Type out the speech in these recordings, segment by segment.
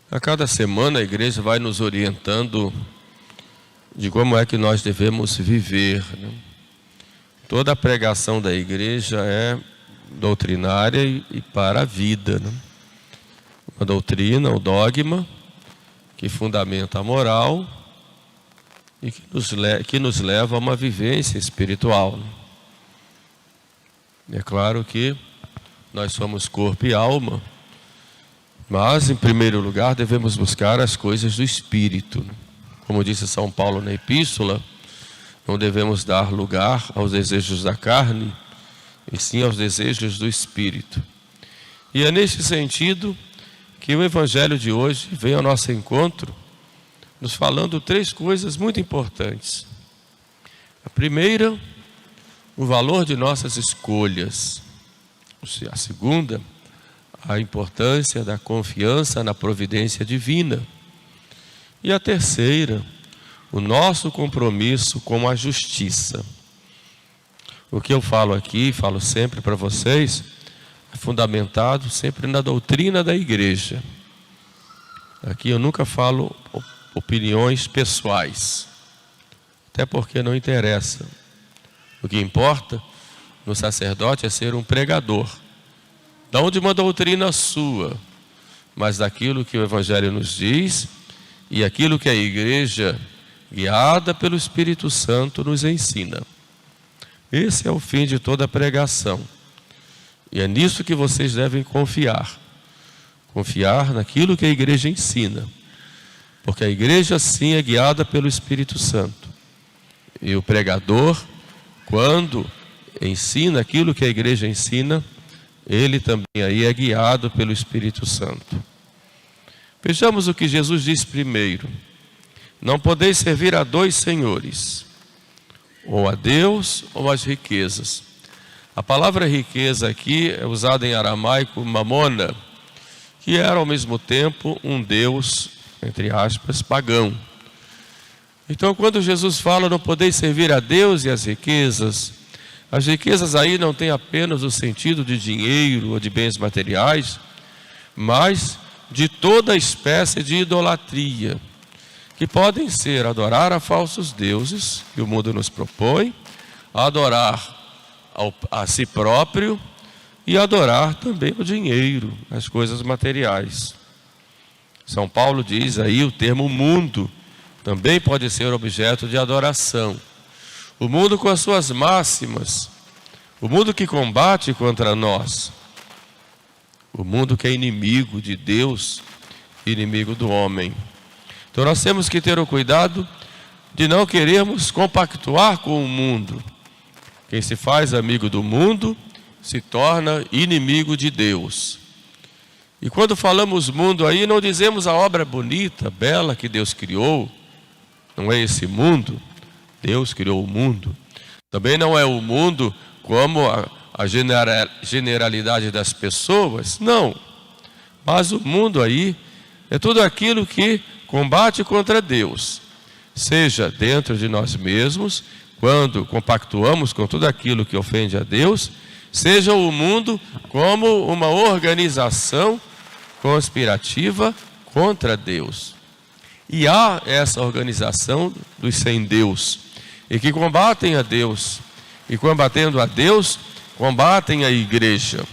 A cada semana a igreja vai nos orientando de como é que nós devemos viver, né? Toda a pregação da igreja é doutrinária e para a vida, né? Uma doutrina, o dogma, que fundamenta a moral e que nos leva a uma vivência espiritual, né? É claro que nós somos corpo e alma, mas, em primeiro lugar, devemos buscar as coisas do Espírito. Como disse São Paulo na Epístola, não devemos dar lugar aos desejos da carne, e sim aos desejos do Espírito. E é neste sentido que o Evangelho de hoje vem ao nosso encontro, nos falando três coisas muito importantes. A primeira, o valor de nossas escolhas. A segunda, a importância da confiança na providência divina. E a terceira, o nosso compromisso com a justiça. O que eu falo aqui, falo sempre para vocês, é fundamentado sempre na doutrina da igreja. Aqui eu nunca falo opiniões pessoais, até porque não interessa. O que importa no sacerdote é ser um pregador, não de uma doutrina sua, mas daquilo que o Evangelho nos diz e aquilo que a igreja, guiada pelo Espírito Santo, nos ensina. Esse é o fim de toda pregação. E é nisso que vocês devem confiar. Confiar naquilo que a igreja ensina. Porque a igreja sim é guiada pelo Espírito Santo. E o pregador, quando ensina aquilo que a igreja ensina, ele também aí é guiado pelo Espírito Santo. Vejamos o que Jesus diz primeiro. Não podeis servir a dois senhores, ou a Deus ou às riquezas. A palavra riqueza aqui é usada em aramaico mamona, que era ao mesmo tempo um Deus, entre aspas, pagão. Então, quando Jesus fala não podeis servir a Deus e as riquezas aí não tem apenas o sentido de dinheiro ou de bens materiais, mas de toda espécie de idolatria, que podem ser adorar a falsos deuses, que o mundo nos propõe, adorar a si próprio e adorar também o dinheiro, as coisas materiais. São Paulo diz aí o termo mundo também pode ser objeto de adoração. O mundo com as suas máximas, o mundo que combate contra nós, o mundo que é inimigo de Deus, inimigo do homem. Então nós temos que ter o cuidado de não querermos compactuar com o mundo. Quem se faz amigo do mundo se torna inimigo de Deus. E quando falamos mundo aí, não dizemos a obra bonita, bela que Deus criou. Não é esse mundo. Deus criou o mundo. Também não é o mundo como a generalidade das pessoas. Não. Mas o mundo aí é tudo aquilo que combate contra Deus. Seja dentro de nós mesmos, quando compactuamos com tudo aquilo que ofende a Deus, seja o mundo como uma organização conspirativa contra Deus. E há essa organização dos sem Deus, e que combatem a Deus, e combatendo a Deus, combatem a igreja.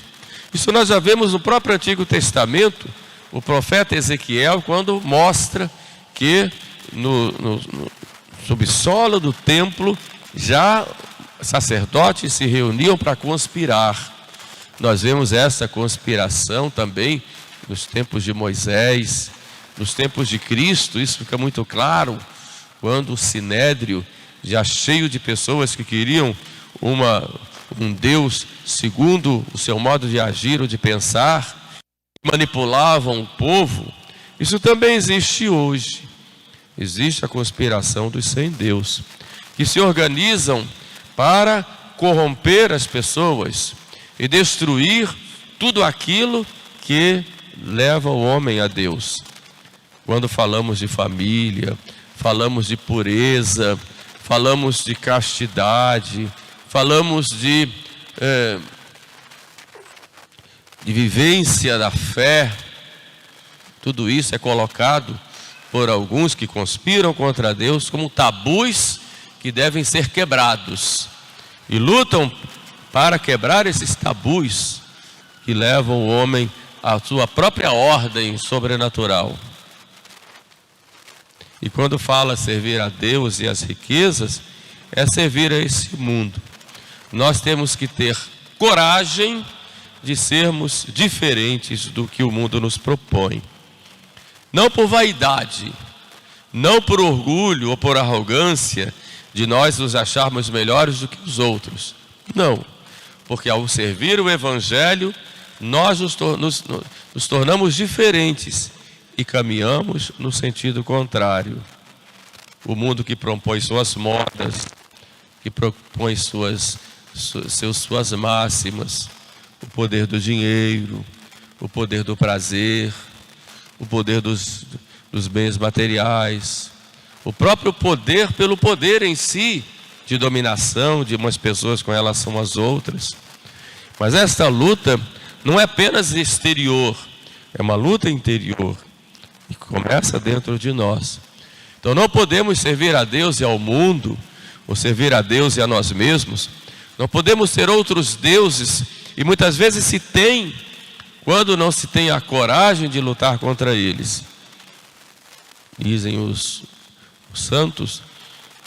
Isso nós já vemos no próprio Antigo Testamento, o profeta Ezequiel, quando mostra que no subsolo do templo, já sacerdotes se reuniam para conspirar. Nós vemos essa conspiração também nos tempos de Moisés, nos tempos de Cristo. Isso fica muito claro quando o Sinédrio, já cheio de pessoas que queriam um Deus segundo o seu modo de agir ou de pensar, manipulavam o povo. Isso também existe hoje. Existe a conspiração dos sem Deus, que se organizam para corromper as pessoas e destruir tudo aquilo que leva o homem a Deus. Quando falamos de família, falamos de pureza, falamos de castidade, falamos de vivência da fé, Tudo isso é colocado por alguns que conspiram contra Deus como tabus que devem ser quebrados. E lutam para quebrar esses tabus que levam o homem à sua própria ordem sobrenatural. E quando fala servir a Deus e as riquezas, é servir a esse mundo. Nós temos que ter coragem de sermos diferentes do que o mundo nos propõe. Não por vaidade, não por orgulho ou por arrogância de nós nos acharmos melhores do que os outros. Não, porque ao servir o Evangelho, nós nos tornamos diferentes e caminhamos no sentido contrário. O mundo que propõe suas modas, que propõe suas máximas, o poder do dinheiro, o poder do prazer, o poder dos bens materiais, o próprio poder pelo poder em si, de dominação de umas pessoas com relação às outras. Mas esta luta não é apenas exterior, é uma luta interior, e começa dentro de nós. Então não podemos servir a Deus e ao mundo, ou servir a Deus e a nós mesmos. Não podemos ter outros deuses, e muitas vezes se tem, quando não se tem a coragem de lutar contra eles. Dizem os santos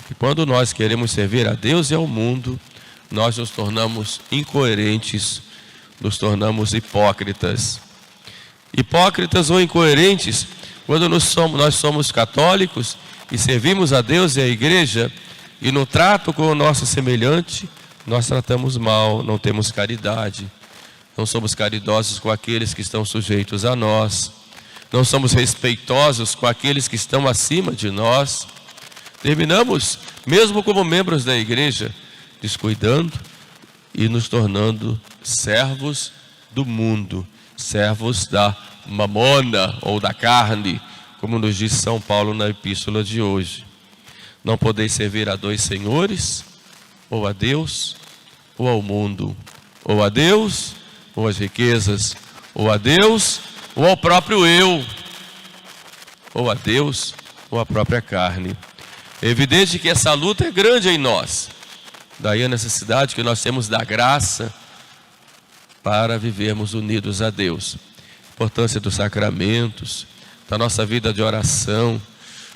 que quando nós queremos servir a Deus e ao mundo, nós nos tornamos incoerentes, nos tornamos hipócritas. Hipócritas ou incoerentes quando nós somos católicos e servimos a Deus e a igreja, e no trato com o nosso semelhante, nós tratamos mal, não temos caridade, não somos caridosos com aqueles que estão sujeitos a nós, não somos respeitosos com aqueles que estão acima de nós. Terminamos, mesmo como membros da igreja, descuidando e nos tornando servos do mundo, servos da mamona ou da carne, como nos diz São Paulo na epístola de hoje. Não podeis servir a dois senhores, ou a Deus, ou ao mundo, ou a Deus, ou às riquezas, ou a Deus, ou ao próprio eu, ou a Deus, ou à própria carne. É evidente que essa luta é grande em nós. Daí a necessidade que nós temos da graça para vivermos unidos a Deus. A importância dos sacramentos, da nossa vida de oração,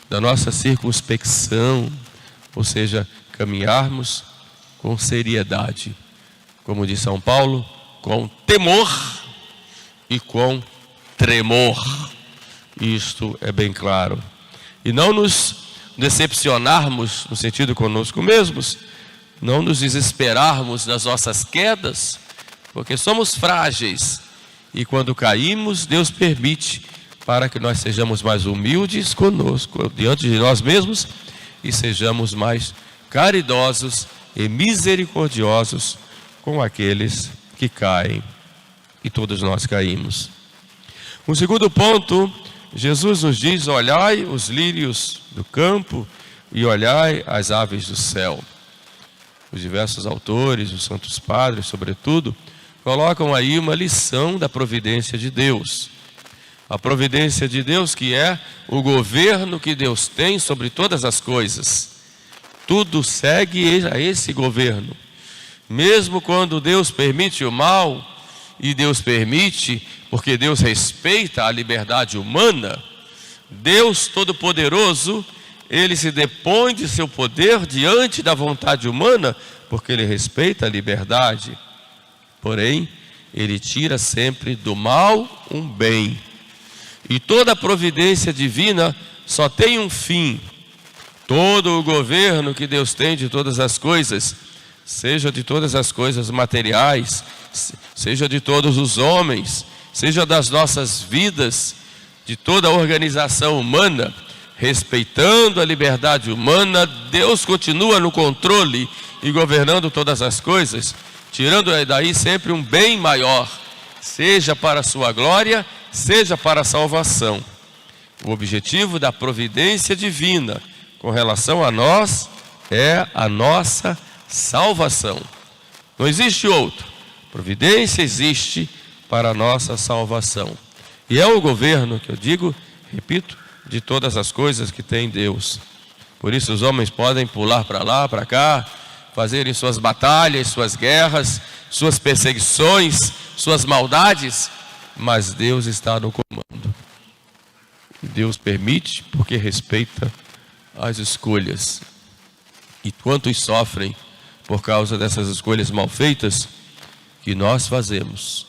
da nossa circunspecção, ou seja, caminharmos com seriedade, como diz São Paulo, com temor e com tremor. Isto é bem claro. E não nos decepcionarmos no sentido conosco mesmos, não nos desesperarmos das nossas quedas, porque somos frágeis e quando caímos, Deus permite para que nós sejamos mais humildes conosco, diante de nós mesmos, e sejamos mais caridosos e misericordiosos com aqueles que caem, e todos nós caímos. Um segundo ponto, Jesus nos diz: olhai os lírios do campo e olhai as aves do céu. Os diversos autores, os santos padres, sobretudo, colocam aí uma lição da providência de Deus. A providência de Deus, que é o governo que Deus tem sobre todas as coisas. Tudo segue a esse governo. Mesmo quando Deus permite o mal, e Deus permite porque Deus respeita a liberdade humana, Deus Todo-Poderoso, Ele se depõe de seu poder diante da vontade humana, porque Ele respeita a liberdade. Porém, Ele tira sempre do mal um bem. E toda a providência divina só tem um fim. Todo o governo que Deus tem de todas as coisas, seja de todas as coisas materiais, seja de todos os homens, seja das nossas vidas, de toda a organização humana, respeitando a liberdade humana, Deus continua no controle e governando todas as coisas, tirando daí sempre um bem maior, seja para a sua glória, seja para a salvação. O objetivo da providência divina com relação a nós é a nossa salvação. Não existe outro. Providência existe para a nossa salvação. E é o governo, que eu digo, repito, de todas as coisas que tem Deus. Por isso os homens podem pular para lá, para cá, fazerem suas batalhas, suas guerras, suas perseguições, suas maldades, mas Deus está no comando. Deus permite porque respeita as escolhas. E quantos sofrem por causa dessas escolhas mal feitas que nós fazemos.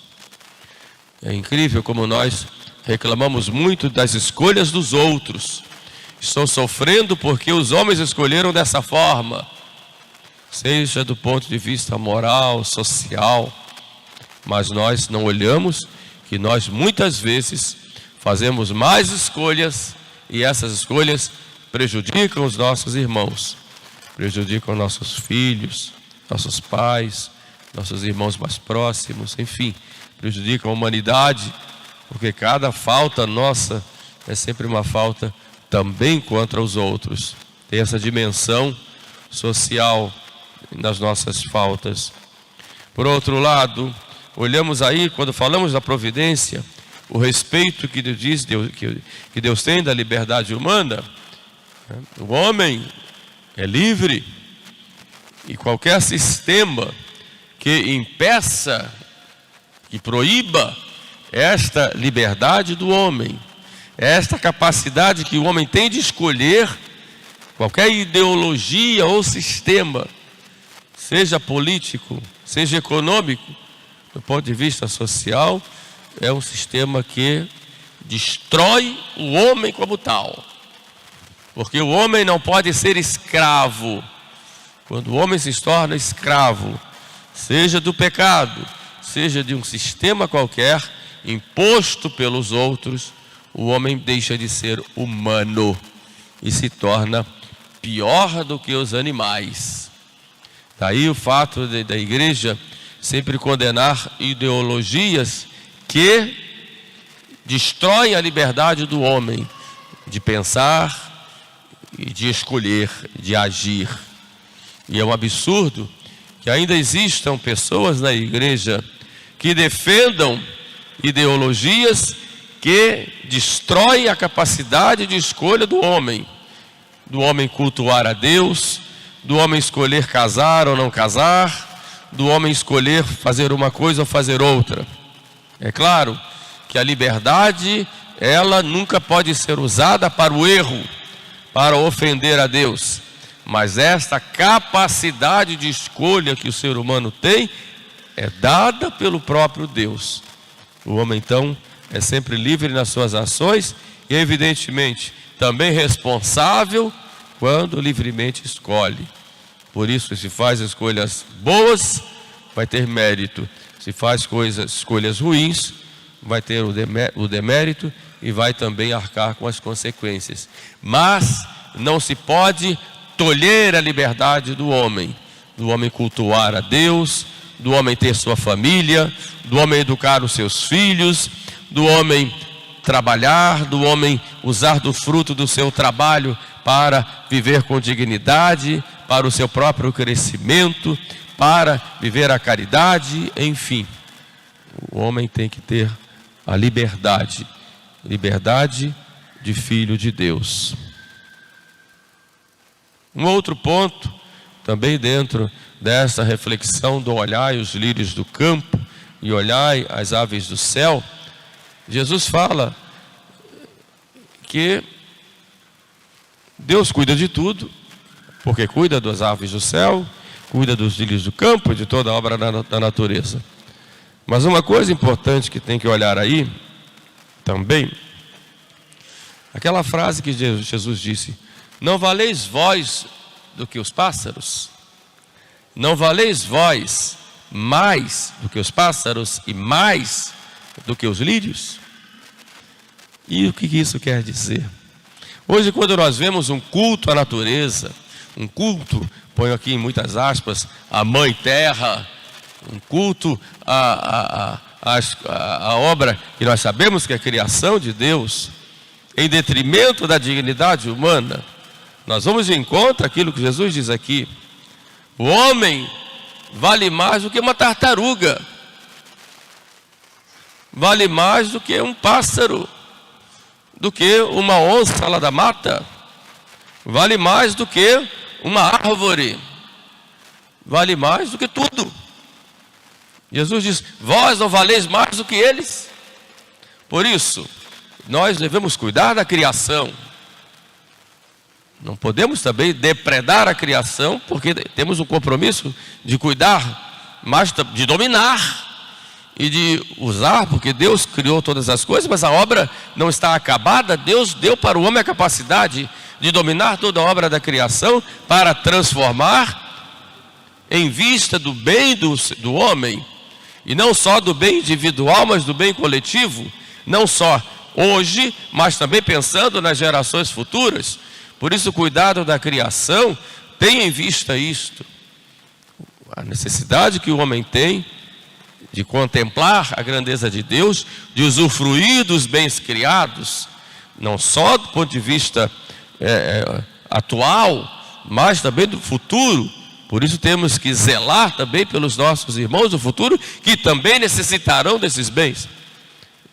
É incrível como nós reclamamos muito das escolhas dos outros. Estou sofrendo porque os homens escolheram dessa forma, seja do ponto de vista moral, social, mas nós não olhamos que nós muitas vezes fazemos mais escolhas e essas escolhas prejudicam os nossos irmãos, prejudicam nossos filhos, nossos pais, nossos irmãos mais próximos, enfim, prejudicam a humanidade, porque cada falta nossa é sempre uma falta também contra os outros. Tem essa dimensão social nas nossas faltas. Por outro lado, olhamos aí, quando falamos da providência, o respeito que Deus tem da liberdade humana. O homem é livre e qualquer sistema que impeça e proíba esta liberdade do homem, esta capacidade que o homem tem de escolher qualquer ideologia ou sistema, seja político, seja econômico, do ponto de vista social, é um sistema que destrói o homem como tal. Porque o homem não pode ser escravo. Quando o homem se torna escravo, seja do pecado, seja de um sistema qualquer, imposto pelos outros, o homem deixa de ser humano e se torna pior do que os animais. Daí o fato da igreja sempre condenar ideologias que destroem a liberdade do homem de pensar e de escolher, de agir. E é um absurdo que ainda existam pessoas na igreja que defendam ideologias que destroem a capacidade de escolha do homem cultuar a Deus, do homem escolher casar ou não casar, do homem escolher fazer uma coisa ou fazer outra. É claro que a liberdade, ela nunca pode ser usada para o erro, para ofender a Deus, mas esta capacidade de escolha que o ser humano tem é dada pelo próprio Deus. O homem então é sempre livre nas suas ações e evidentemente também responsável quando livremente escolhe. Por isso, se faz escolhas boas, vai ter mérito. Se faz escolhas ruins, vai ter o demérito e vai também arcar com as consequências. Mas não se pode tolher a liberdade do homem cultuar a Deus, do homem ter sua família, do homem educar os seus filhos, do homem trabalhar, do homem usar do fruto do seu trabalho para viver com dignidade, para o seu próprio crescimento, para viver a caridade, enfim. O homem tem que ter a liberdade de filho de Deus. Um outro ponto, também dentro dessa reflexão do olhai os lírios do campo e olhai as aves do céu, Jesus fala que Deus cuida de tudo, porque cuida das aves do céu, cuida dos lírios do campo e de toda a obra da natureza. Mas uma coisa importante que tem que olhar aí também, aquela frase que Jesus disse: não valeis vós do que os pássaros? Não valeis vós mais do que os pássaros e mais do que os lírios? E o que isso quer dizer? Hoje, quando nós vemos um culto à natureza, um culto, ponho aqui em muitas aspas, à Mãe Terra, um culto à obra que nós sabemos que é a criação de Deus, em detrimento da dignidade humana, nós vamos de encontro àquilo que Jesus diz aqui: o homem vale mais do que uma tartaruga. vale mais do que um pássaro, do que uma onça lá da mata, vale mais do que uma árvore, vale mais do que tudo. Jesus diz: vós não valeis mais do que eles. Por isso, nós devemos cuidar da criação. Não podemos também depredar a criação, porque temos um compromisso de cuidar, mas de dominar e de usar, porque Deus criou todas as coisas, mas a obra não está acabada. Deus deu para o homem a capacidade de dominar toda a obra da criação para transformar em vista do bem do homem, e não só do bem individual, mas do bem coletivo, não só hoje, mas também pensando nas gerações futuras. Por isso, o cuidado da criação tem em vista isto, a necessidade que o homem tem de contemplar a grandeza de Deus, de usufruir dos bens criados, não só do ponto de vista atual, mas também do futuro. Por isso temos que zelar também pelos nossos irmãos do futuro, que também necessitarão desses bens,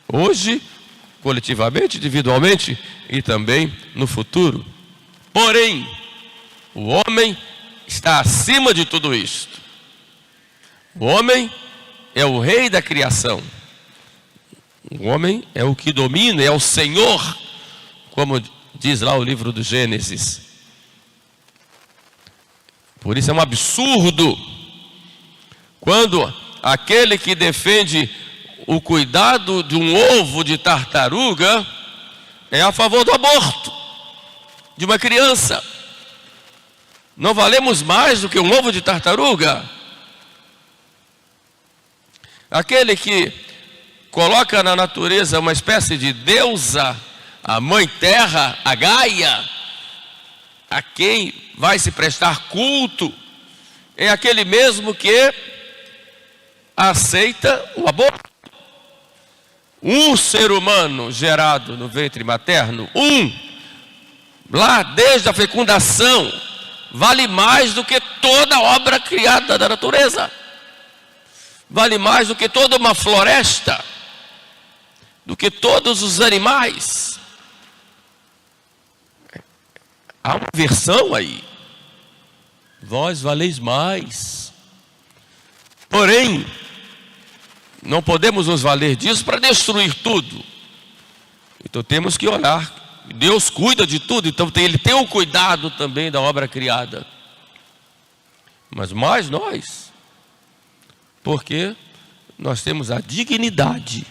hoje, coletivamente, individualmente e também no futuro. Porém, o homem está acima de tudo isto. O homem é o rei da criação. O homem é o que domina, é o Senhor, como diz lá o livro do Gênesis. Por isso é um absurdo quando aquele que defende o cuidado de um ovo de tartaruga é a favor do aborto de uma criança. Não valemos mais do que um ovo de tartaruga? Aquele que coloca na natureza uma espécie de deusa, a mãe terra, a Gaia, a quem vai se prestar culto, é aquele mesmo que aceita o aborto. Um ser humano gerado no ventre materno, lá desde a fecundação, vale mais do que toda a obra criada da natureza, vale mais do que toda uma floresta, do que todos os animais. Há uma versão aí: vós valeis mais. Porém, não podemos nos valer disso para destruir tudo. Então temos que olhar. Deus cuida de tudo, então Ele tem o cuidado também da obra criada. Mas mais nós, porque nós temos a dignidade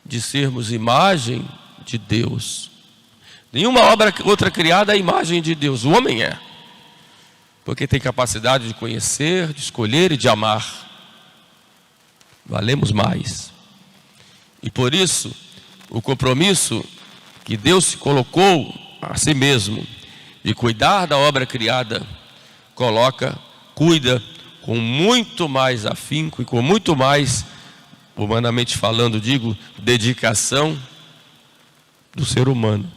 de sermos imagem de Deus. Nenhuma outra criada é a imagem de Deus. O homem é, porque tem capacidade de conhecer, de escolher e de amar. Valemos mais. E por isso, o compromisso que Deus se colocou a si mesmo de cuidar da obra criada, cuida com muito mais afinco e com muito mais, humanamente falando, dedicação do ser humano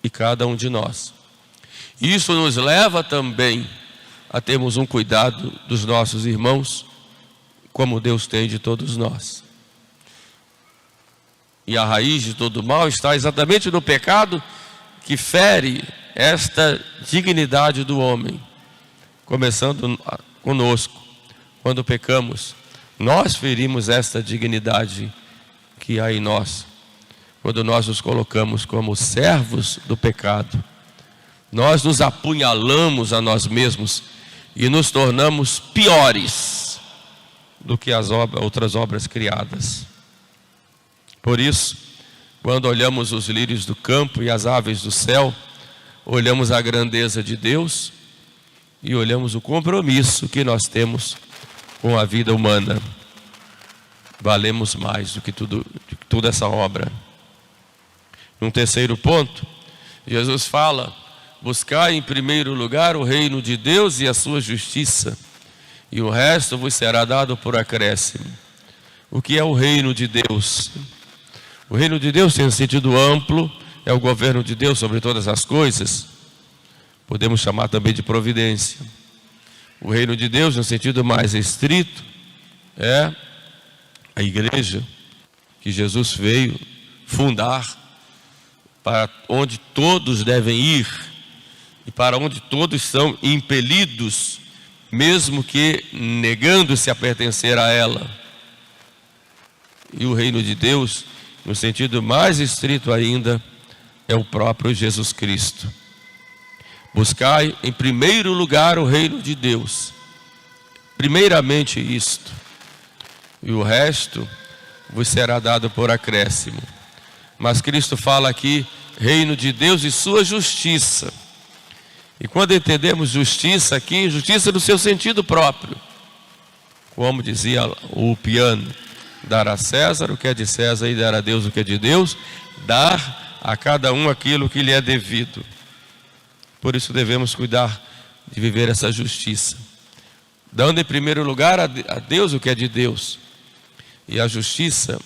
e cada um de nós. Isso nos leva também a termos um cuidado dos nossos irmãos, como Deus tem de todos nós. E a raiz de todo mal está exatamente no pecado que fere esta dignidade do homem. Começando conosco, quando pecamos, nós ferimos esta dignidade que há em nós. Quando nós nos colocamos como servos do pecado, nós nos apunhalamos a nós mesmos e nos tornamos piores do que as outras obras criadas. Por isso, quando olhamos os lírios do campo e as aves do céu, olhamos a grandeza de Deus e olhamos o compromisso que nós temos com a vida humana. Valemos mais do que toda essa obra. Um terceiro ponto, Jesus fala: buscai em primeiro lugar o reino de Deus e a sua justiça, e o resto vos será dado por acréscimo. O que é o reino de Deus? O reino de Deus tem um sentido amplo, é o governo de Deus sobre todas as coisas. Podemos chamar também de providência. O reino de Deus, no sentido mais estrito, é a igreja, que Jesus veio fundar, para onde todos devem ir e para onde todos são impelidos, mesmo que negando-se a pertencer a ela. E o reino de Deus, no sentido mais estrito ainda, é o próprio Jesus Cristo. Buscai em primeiro lugar o reino de Deus, primeiramente isto, e o resto vos será dado por acréscimo. Mas Cristo fala aqui, reino de Deus e sua justiça. E quando entendemos justiça aqui, justiça no seu sentido próprio, como dizia o piano, dar a César o que é de César e dar a Deus o que é de Deus, dar a cada um aquilo que lhe é devido. Por isso devemos cuidar de viver essa justiça, dando em primeiro lugar a Deus o que é de Deus. E a justiça,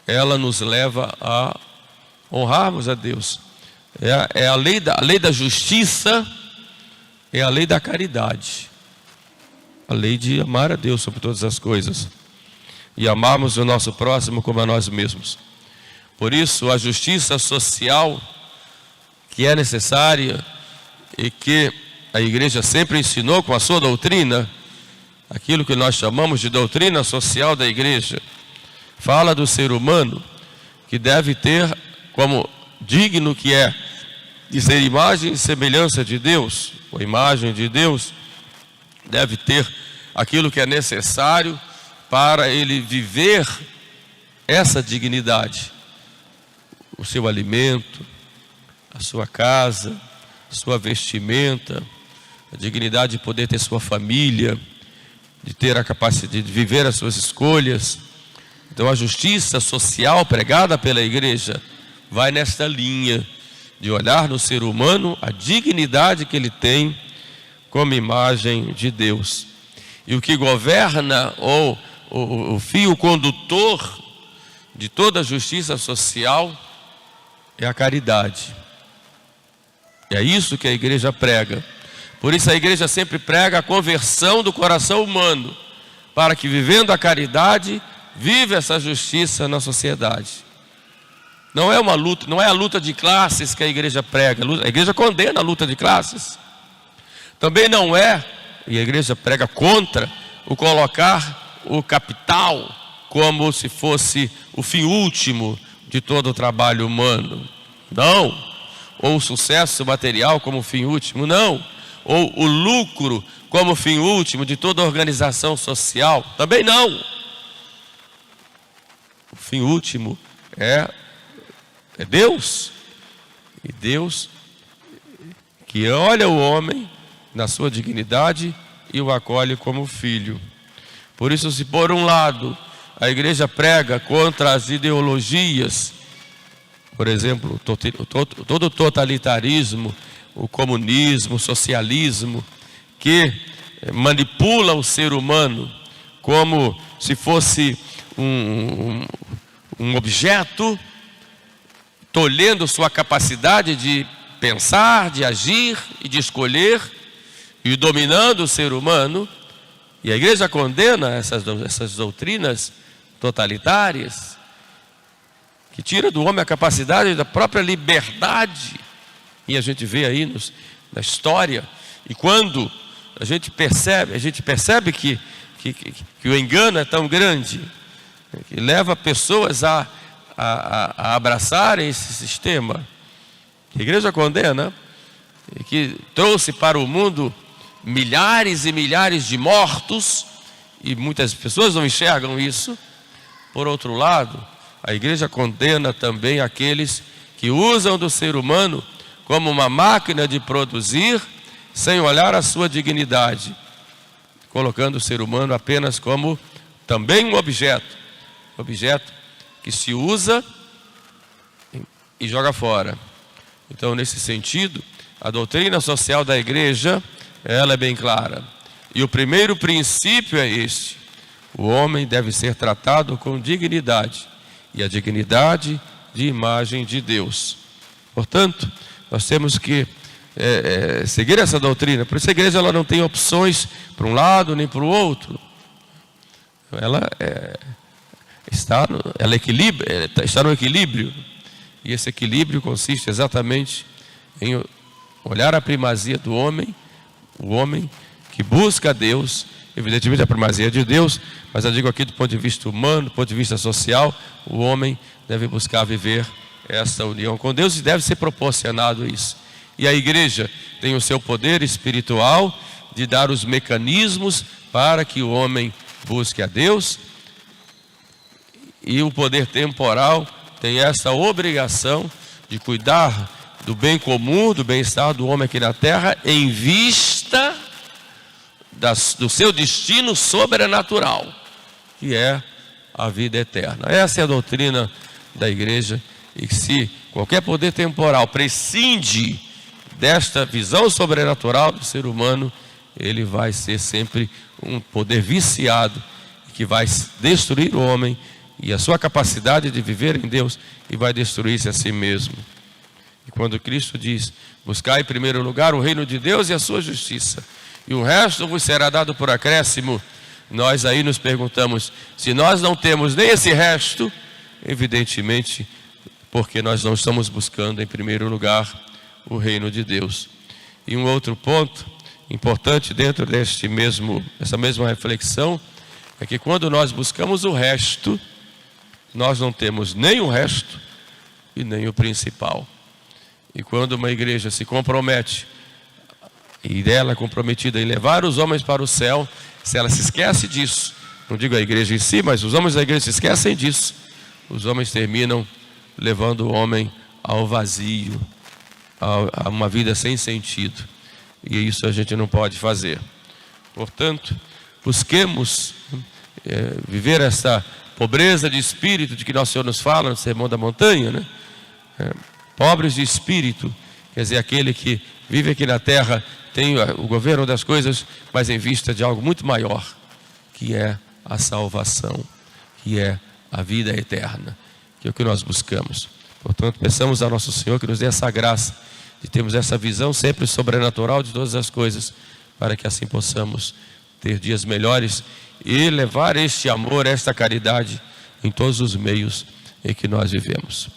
ela nos leva a honrarmos a Deus. A lei da justiça é a lei da caridade, a lei de amar a Deus sobre todas as coisas e amarmos o nosso próximo como a nós mesmos. Por isso, a justiça social que é necessária e que a igreja sempre ensinou com a sua doutrina, aquilo que nós chamamos de doutrina social da igreja, fala do ser humano que deve ter como digno que é de ser imagem e semelhança de Deus, ou imagem de Deus, deve ter aquilo que é necessário para ele viver essa dignidade, o seu alimento, a sua casa, a sua vestimenta, a dignidade de poder ter sua família, de ter a capacidade de viver as suas escolhas. Então a justiça social pregada pela igreja vai nesta linha de olhar no ser humano a dignidade que ele tem como imagem de Deus. E o que governa, ou o fio condutor de toda a justiça social, é a caridade. É isso que a igreja prega. Por isso a igreja sempre prega a conversão do coração humano, para que, vivendo a caridade, vive essa justiça na sociedade. Não é uma luta, não é a luta de classes que a igreja prega. A igreja condena a luta de classes. Também não é, e a igreja prega contra, o colocar o capital como se fosse o fim último de todo o trabalho humano. Não. Ou o sucesso material como fim último. Não. Ou o lucro como fim último de toda organização social. Também não. O fim último é Deus. E Deus que olha o homem na sua dignidade e o acolhe como filho. Por isso, se por um lado a igreja prega contra as ideologias, por exemplo, todo o totalitarismo, o comunismo, o socialismo, que manipula o ser humano como se fosse um objeto, tolhendo sua capacidade de pensar, de agir e de escolher, e dominando o ser humano. E a igreja condena essas doutrinas totalitárias, que tira do homem a capacidade da própria liberdade. E a gente vê aí na história, e quando a gente percebe que o engano é tão grande, que leva pessoas a abraçarem esse sistema, que a igreja condena, e que trouxe para o mundo milhares e milhares de mortos, e muitas pessoas não enxergam isso. Por outro lado, a igreja condena também aqueles que usam do ser humano como uma máquina de produzir, sem olhar a sua dignidade, colocando o ser humano apenas como também um objeto que se usa e joga fora. Então, nesse sentido, a doutrina social da igreja, ela é bem clara. E o primeiro princípio é este: o homem deve ser tratado com dignidade, e a dignidade de imagem de Deus. Portanto, nós temos que seguir essa doutrina. Por isso a igreja ela não tem opções para um lado nem para o outro. está no equilíbrio. E esse equilíbrio consiste exatamente em olhar a primazia do homem, o homem que busca a Deus, evidentemente a primazia de Deus, mas eu digo aqui do ponto de vista humano, do ponto de vista social, o homem deve buscar viver essa união com Deus e deve ser proporcionado isso. E a igreja tem o seu poder espiritual de dar os mecanismos para que o homem busque a Deus, e o poder temporal tem essa obrigação de cuidar do bem comum, do bem-estar do homem aqui na terra, em vista do seu destino sobrenatural, que é a vida eterna. Essa é a doutrina da igreja, e se qualquer poder temporal prescinde desta visão sobrenatural do ser humano, ele vai ser sempre um poder viciado, que vai destruir o homem e a sua capacidade de viver em Deus, e vai destruir-se a si mesmo. E quando Cristo diz: buscai em primeiro lugar o reino de Deus e a sua justiça, e o resto vos será dado por acréscimo, nós aí nos perguntamos, se nós não temos nem esse resto, evidentemente porque nós não estamos buscando em primeiro lugar o reino de Deus. E um outro ponto importante dentro dessa mesma reflexão, é que quando nós buscamos o resto, nós não temos nem o resto e nem o principal. E quando uma igreja se compromete, e dela é comprometida em levar os homens para o céu, se ela se esquece disso, não digo a igreja em si, mas os homens da igreja se esquecem disso, os homens terminam levando o homem ao vazio, a uma vida sem sentido. E isso a gente não pode fazer. Portanto, busquemos viver essa pobreza de espírito de que nosso Senhor nos fala no Sermão da Montanha, né? Pobres de espírito, quer dizer, aquele que vive aqui na terra, tem o governo das coisas, mas em vista de algo muito maior, que é a salvação, que é a vida eterna, que é o que nós buscamos. Portanto, peçamos a nosso Senhor que nos dê essa graça de termos essa visão sempre sobrenatural de todas as coisas, para que assim possamos ter dias melhores e levar este amor, esta caridade em todos os meios em que nós vivemos.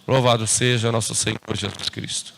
Louvado seja nosso Senhor Jesus Cristo.